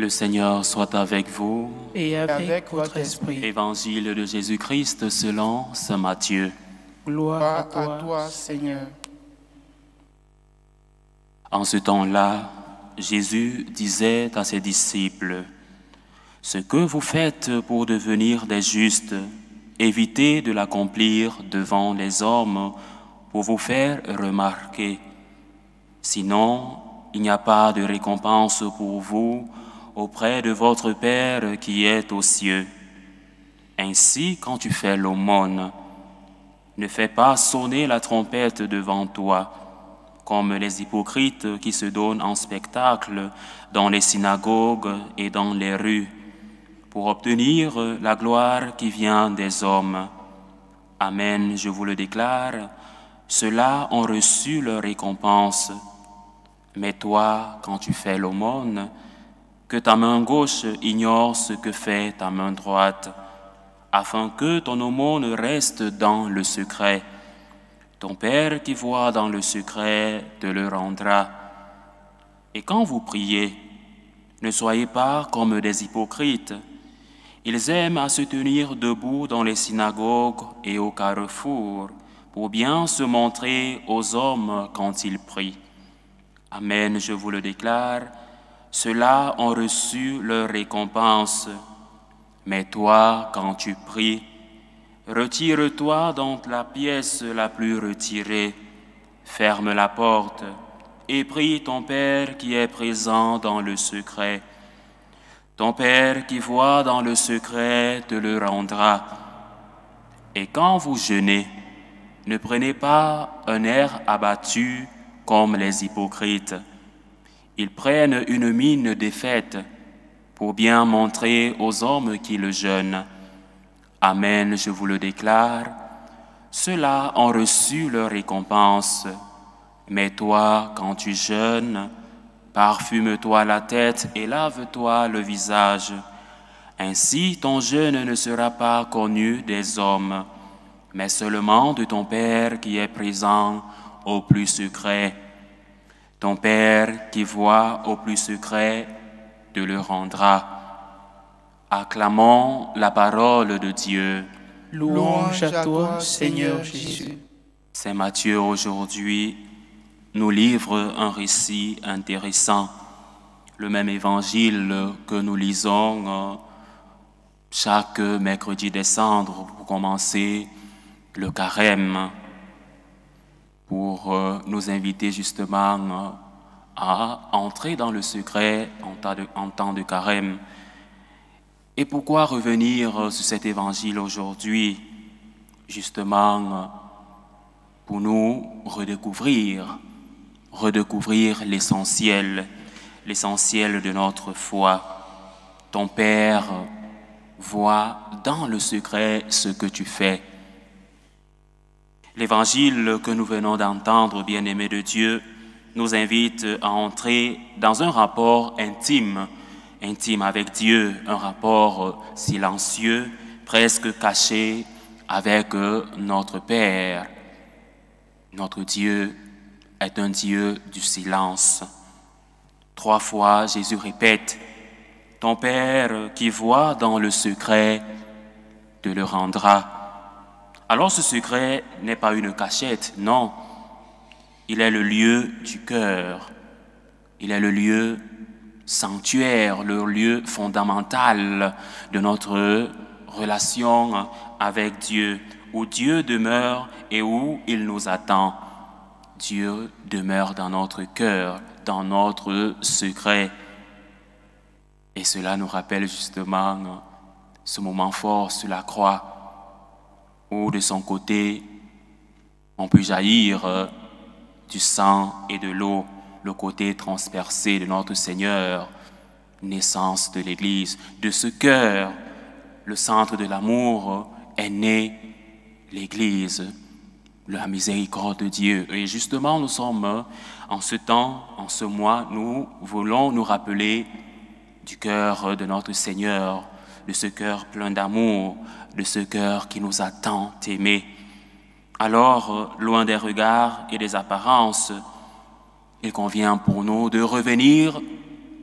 Le Seigneur soit avec vous. Et avec votre esprit. Évangile de Jésus-Christ selon saint Matthieu. Gloire à toi, Seigneur. En ce temps-là, Jésus disait à ses disciples, « Ce que vous faites pour devenir des justes, évitez de l'accomplir devant les hommes pour vous faire remarquer. Sinon, il n'y a pas de récompense pour vous auprès de votre Père qui est aux cieux. Ainsi, quand tu fais l'aumône, ne fais pas sonner la trompette devant toi, comme les hypocrites qui se donnent en spectacle dans les synagogues et dans les rues, pour obtenir la gloire qui vient des hommes. Amen, je vous le déclare, ceux-là ont reçu leur récompense. Mais toi, quand tu fais l'aumône, que ta main gauche ignore ce que fait ta main droite, afin que ton aumône reste dans le secret. Ton Père qui voit dans le secret te le rendra. Et quand vous priez, ne soyez pas comme des hypocrites. Ils aiment à se tenir debout dans les synagogues et au carrefour pour bien se montrer aux hommes quand ils prient. Amen, je vous le déclare, ceux-là ont reçu leur récompense. Mais toi, quand tu pries, retire-toi dans la pièce la plus retirée, ferme la porte et prie ton Père qui est présent dans le secret. Ton Père qui voit dans le secret te le rendra. Et quand vous jeûnez, ne prenez pas un air abattu comme les hypocrites. Ils prennent une mine défaite pour bien montrer aux hommes qu'ils jeûnent. Amen, je vous le déclare, ceux-là ont reçu leur récompense. Mais toi, quand tu jeûnes, parfume-toi la tête et lave-toi le visage. Ainsi, ton jeûne ne sera pas connu des hommes, mais seulement de ton Père qui est présent au plus secret. Ton Père qui voit au plus secret te le rendra. Acclamons la parole de Dieu. Louange à toi, Seigneur Jésus. Saint Matthieu aujourd'hui nous livre un récit intéressant, le même évangile que nous lisons chaque mercredi des Cendres pour commencer le carême, pour nous inviter justement à entrer dans le secret en temps de carême. Et pourquoi revenir sur cet évangile aujourd'hui? Justement, pour nous redécouvrir l'essentiel de notre foi. Ton Père voit dans le secret ce que tu fais. L'évangile que nous venons d'entendre, bien-aimés de Dieu, nous invite à entrer dans un rapport intime avec Dieu, un rapport silencieux, presque caché avec notre Père. Notre Dieu est un Dieu du silence. 3 fois, Jésus répète, « Ton Père qui voit dans le secret te le rendra. » Alors ce secret n'est pas une cachette, non. Il est le lieu du cœur. Il est le lieu sanctuaire, le lieu fondamental de notre relation avec Dieu, où Dieu demeure et où il nous attend. Dieu demeure dans notre cœur, dans notre secret. Et cela nous rappelle justement ce moment fort sur la croix, où de son côté, on peut jaillir du sang et de l'eau, le côté transpercé de notre Seigneur, naissance de l'Église. De ce cœur, le centre de l'amour, est née l'Église, la miséricorde de Dieu. Et justement, nous sommes en ce temps, en ce mois, nous voulons nous rappeler du cœur de notre Seigneur, de ce cœur plein d'amour, de ce cœur qui nous a tant aimés. Alors, loin des regards et des apparences, il convient pour nous de revenir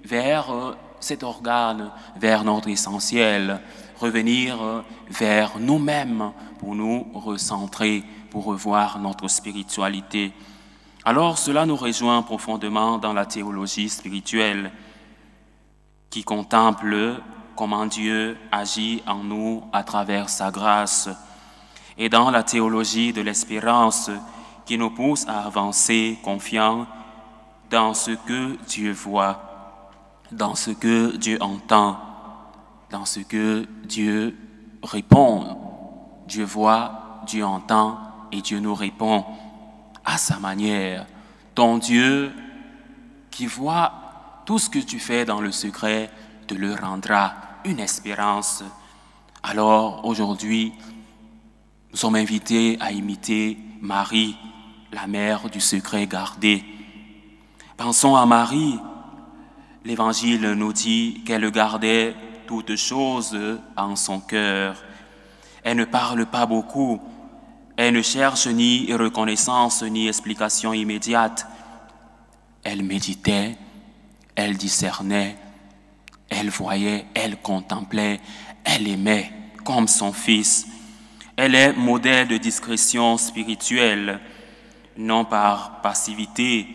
vers cet organe vers notre essentiel, revenir vers nous-mêmes pour nous recentrer, pour revoir notre spiritualité. Alors cela nous rejoint profondément dans la théologie spirituelle qui contemple comment Dieu agit en nous à travers sa grâce, et dans la théologie de l'espérance qui nous pousse à avancer confiants dans ce que Dieu voit, dans ce que Dieu entend, dans ce que Dieu répond. Dieu voit, Dieu entend et Dieu nous répond à sa manière. Ton Dieu qui voit tout ce que tu fais dans le secret te le rendra une espérance. Alors aujourd'hui, nous sommes invités à imiter Marie, la mère du secret gardé. Pensons à Marie. L'Évangile nous dit qu'elle gardait toutes choses en son cœur. Elle ne parle pas beaucoup. Elle ne cherche ni reconnaissance ni explication immédiate. Elle méditait, elle discernait, elle voyait, elle contemplait, elle aimait comme son Fils. Elle est modèle de discrétion spirituelle, non par passivité,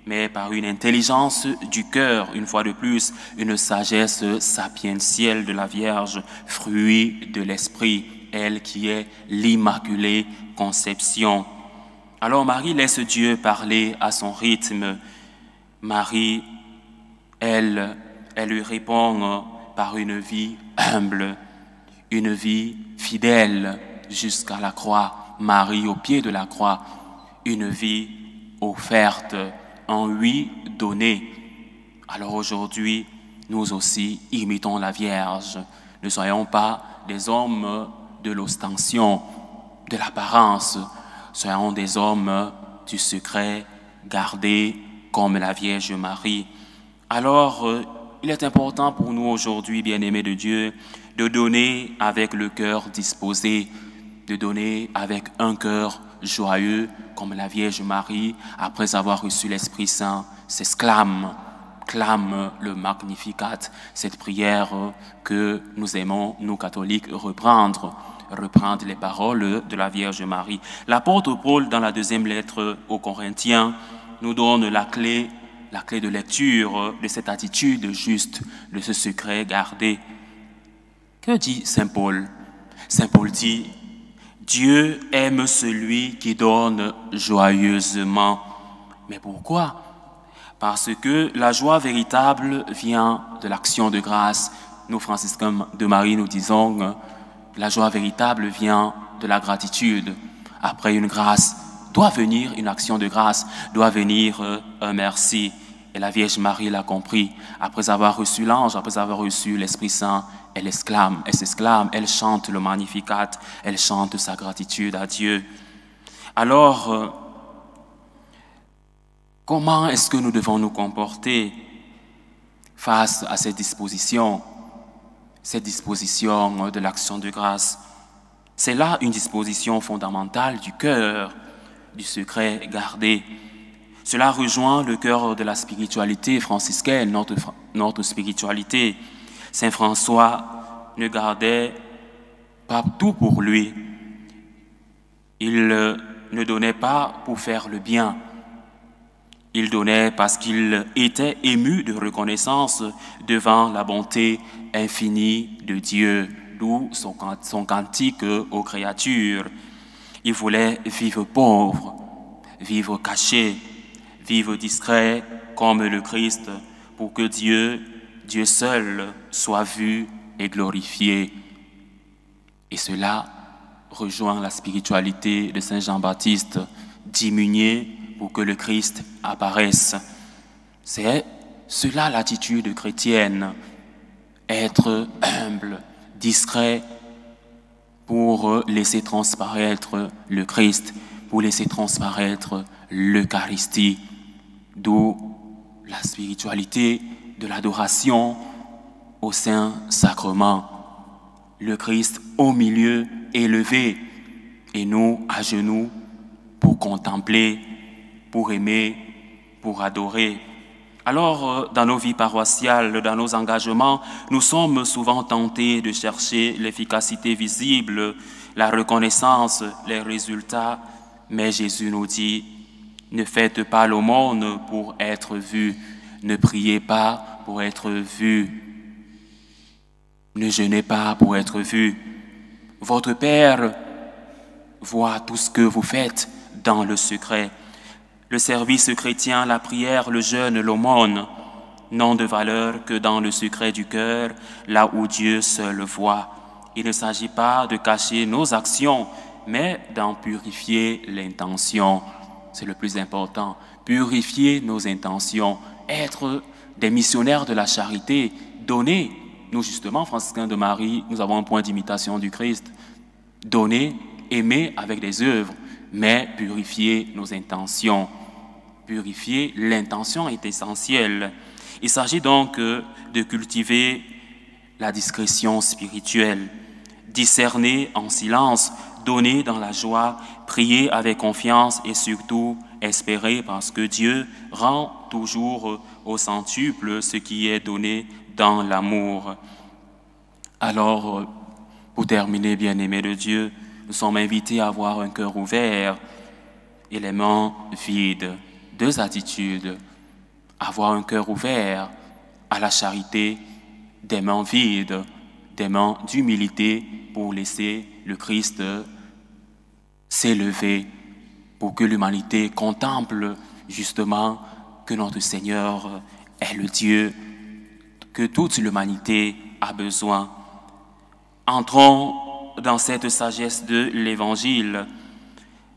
mais par une intelligence du cœur, une fois de plus, une sagesse sapientielle de la Vierge, fruit de l'Esprit, elle qui est l'Immaculée Conception. Alors Marie laisse Dieu parler à son rythme. Marie, elle lui répond par une vie humble, une vie fidèle jusqu'à la croix. Marie au pied de la croix, une vie offerte, en lui donnée. Alors aujourd'hui, nous aussi imitons la Vierge. Ne soyons pas des hommes de l'ostension, de l'apparence. Soyons des hommes du secret gardé comme la Vierge Marie. Alors, il est important pour nous aujourd'hui, bien-aimés de Dieu, de donner avec le cœur disposé, de donner avec un cœur joyeux, comme la Vierge Marie, après avoir reçu l'Esprit Saint, s'exclame, clame le Magnificat, cette prière que nous aimons, nous catholiques, reprendre les paroles de la Vierge Marie. L'apôtre Paul, dans la deuxième lettre aux Corinthiens, nous donne la clé de lecture de cette attitude juste, de ce secret gardé. Que dit Saint Paul? Saint Paul dit: Dieu aime celui qui donne joyeusement. Mais pourquoi? Parce que la joie véritable vient de l'action de grâce. Nous, franciscains de Marie, nous disons la joie véritable vient de la gratitude. Après une grâce, doit venir une action de grâce, doit venir un merci. Et la Vierge Marie l'a compris. Après avoir reçu l'ange, après avoir reçu l'Esprit Saint, elle s'exclame, elle chante le Magnificat, elle chante sa gratitude à Dieu. Alors, comment est-ce que nous devons nous comporter face à cette disposition de l'action de grâce? C'est là une disposition fondamentale du cœur, du secret gardé. Cela rejoint le cœur de la spiritualité franciscaine, notre spiritualité. Saint François ne gardait pas tout pour lui. Il ne donnait pas pour faire le bien. Il donnait parce qu'il était ému de reconnaissance devant la bonté infinie de Dieu, d'où son cantique aux créatures. Il voulait vivre pauvre, vivre caché, vivre discret comme le Christ, pour que Dieu seul soit vu et glorifié. Et cela rejoint la spiritualité de Saint Jean-Baptiste, diminuer pour que le Christ apparaisse. C'est cela l'attitude chrétienne, être humble, discret, pour laisser transparaître le Christ, pour laisser transparaître l'Eucharistie, d'où la spiritualité de l'adoration au Saint-Sacrement. Le Christ au milieu élevé et nous à genoux pour contempler, pour aimer, pour adorer. Alors, dans nos vies paroissiales, dans nos engagements, nous sommes souvent tentés de chercher l'efficacité visible, la reconnaissance, les résultats. Mais Jésus nous dit, ne faites pas l'aumône pour être vu, ne priez pas pour être vu, ne jeûnez pas pour être vu. Votre Père voit tout ce que vous faites dans le secret. Le service chrétien, la prière, le jeûne, l'aumône n'ont de valeur que dans le secret du cœur, là où Dieu seul voit. Il ne s'agit pas de cacher nos actions, mais d'en purifier l'intention. C'est le plus important. Purifier nos intentions, être des missionnaires de la charité, donner. Nous, justement, franciscains de Marie, nous avons un point d'imitation du Christ. Donner, aimer avec des œuvres, mais purifier nos intentions. Purifier l'intention est essentiel. Il s'agit donc de cultiver la discrétion spirituelle, discerner en silence, donner dans la joie, prier avec confiance et surtout espérer parce que Dieu rend toujours au centuple ce qui est donné dans l'amour. Alors, pour terminer, bien-aimés de Dieu, nous sommes invités à avoir un cœur ouvert et les mains vides. Deux attitudes, avoir un cœur ouvert à la charité, des mains vides, des mains d'humilité pour laisser le Christ s'élever, pour que l'humanité contemple justement que notre Seigneur est le Dieu que toute l'humanité a besoin. Entrons dans cette sagesse de l'Évangile.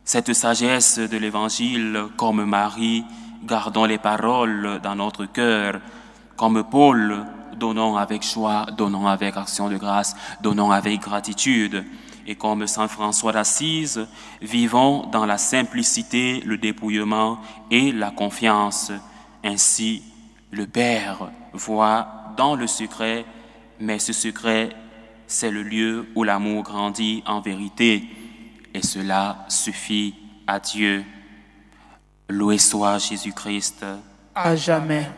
Cette sagesse de l'Évangile, comme Marie, gardons les paroles dans notre cœur. Comme Paul, donnons avec joie, donnons avec action de grâce, donnons avec gratitude. Et comme Saint François d'Assise, vivons dans la simplicité, le dépouillement et la confiance. Ainsi, le Père voit dans le secret, mais ce secret, c'est le lieu où l'amour grandit en vérité. Et cela suffit à Dieu. Loué soit Jésus-Christ. À jamais.